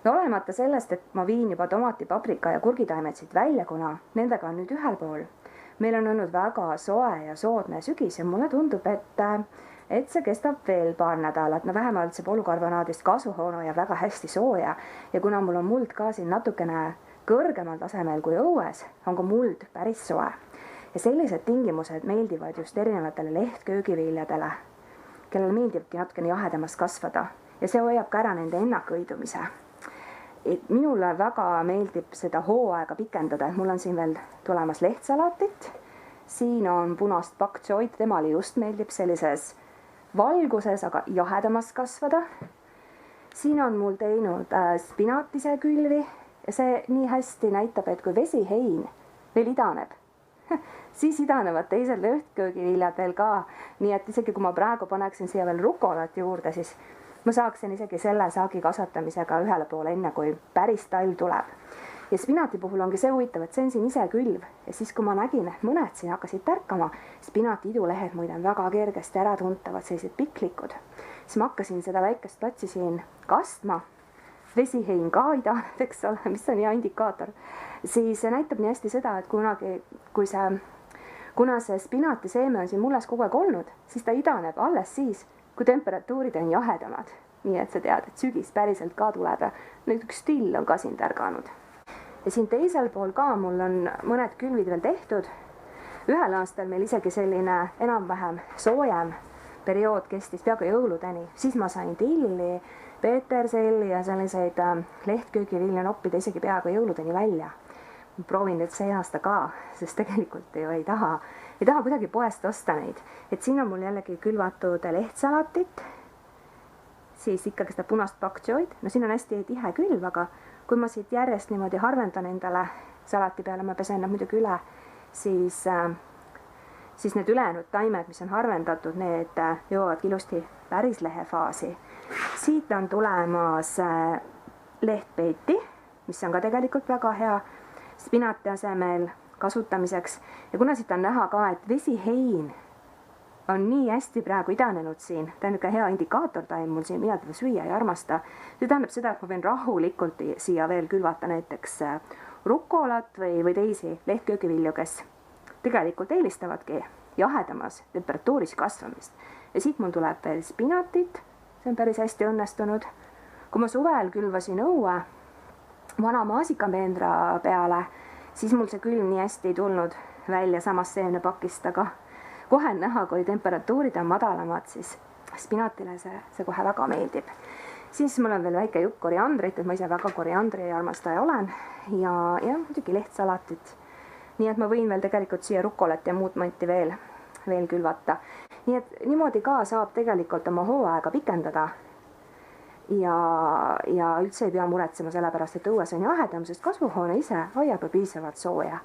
no olenemata sellest, et ma viin juba tomati, paprika ja kurgitaimed siit välja, kuna nendega on nüüd ühel pool. Meil on olnud väga soe ja soodne sügis ja mulle tundub, et see kestab veel paar nädalat. No vähemalt see polükarbonaadist kasvuhoone hoiab väga hästi sooja ja kuna mul on muld ka siin natukene kõrgemal tasemel kui õues, on ka muld päris soe. Ja sellised tingimused meeldivad just erinevatele lehtköögiviljadele, kellele meeldibki natukene jahedamas kasvada ja see hoiab ka ära nende ennakõidumise. Minule väga meeldib seda hooaega pikendada, et mul on siin veel tulemas lehtsalatit. Siin on punast pak choi'd, temale just meeldib sellises valguses, aga jahedamas kasvada. Siin on mul teinud spinatise külvi ja see nii hästi näitab, et kui vesihein veel idaneb, siis idanevad teised lehtköögiviljad veel ka. Nii et isegi kui ma praegu paneksin siia veel rukolat juurde, siis ma saaksin isegi selle saagi kasvatamisega ühele poole enne, kui päris talv tuleb. Ja spinati puhul ongi see huvitav, et see on siin ise külv ja siis kui ma nägin, et mõned siin hakkasid tärkama, spinati idulehed muide on väga kergesti ära tuntavad, sellised piklikud, siis ma hakkasin seda väikest platsi siin kastma. Vesihein ka idaneb, eks ole, mis on hea indikaator. Siis see näitab nii hästi seda, et kuna see spinati seeme on siin mulles kogu aeg olnud, siis ta idaneb alles siis, kui temperatuurid on jahedamad. Nii et sa tead, et sügis päriselt ka tuleb ja nüüd üks still on ka siin tärganud. Ja siin teisel pool ka mul on mõned külvid veel tehtud. Ühel aastal meil isegi selline enam-vähem soojem periood kestis peaaegu jõuludeni. Siis ma sain tilli, peeterselli ja selliseid lehtköögivilja noppida isegi peaaegu jõuludeni välja. Ma proovin nüüd see aasta ka, sest tegelikult ju ei taha kuidagi poest osta neid. Et siin on mul jällegi külvatud lehtsalatit, siis ikkagi seda punast pak choi'd. No siin on hästi tihe külv, aga kui ma siit järjest niimoodi harvendan endale salati peale, ma pesen nad muidugi üle, siis need ülejäänud taimed, mis on harvendatud, need jõuavad ilusti pärislehefaasi. Siit on tulemas lehtpeeti, mis on ka tegelikult väga hea spinati asemel kasutamiseks. Ja kuna siit on näha ka, et vesihein on nii hästi praegu idanenud siin, ta on hea indikaatortaim mul siin, mina teda süüa ei armasta. See tähendab seda, et ma võin rahulikult siia veel külvata näiteks rukolat või teisi lehtköögivilju, kes tegelikult eelistavadki jahedamas temperatuuris kasvamist. Ja siit mul tuleb veel spinatit, see on päris hästi õnnestunud. Kui ma suvel külvasin õue vana maasikameendra peale, siis mul see külm nii hästi ei tulnud välja samast seemnepakist, aga kohe on näha, kui temperatuurid on madalamad, siis spinatile see kohe väga meeldib. Siis mul on veel väike jupp koriandrit, et ma ise väga koriandri armastaja olen ja muidugi lehtsalatit. Nii et ma võin veel tegelikult siia rukolat ja muud manti veel külvata. Nii et niimoodi ka saab tegelikult oma hooaega pikendada ja üldse ei pea muretsema sellepärast, et õues on jahedam, sest kasvuhoone ise hoiab piisavalt sooja.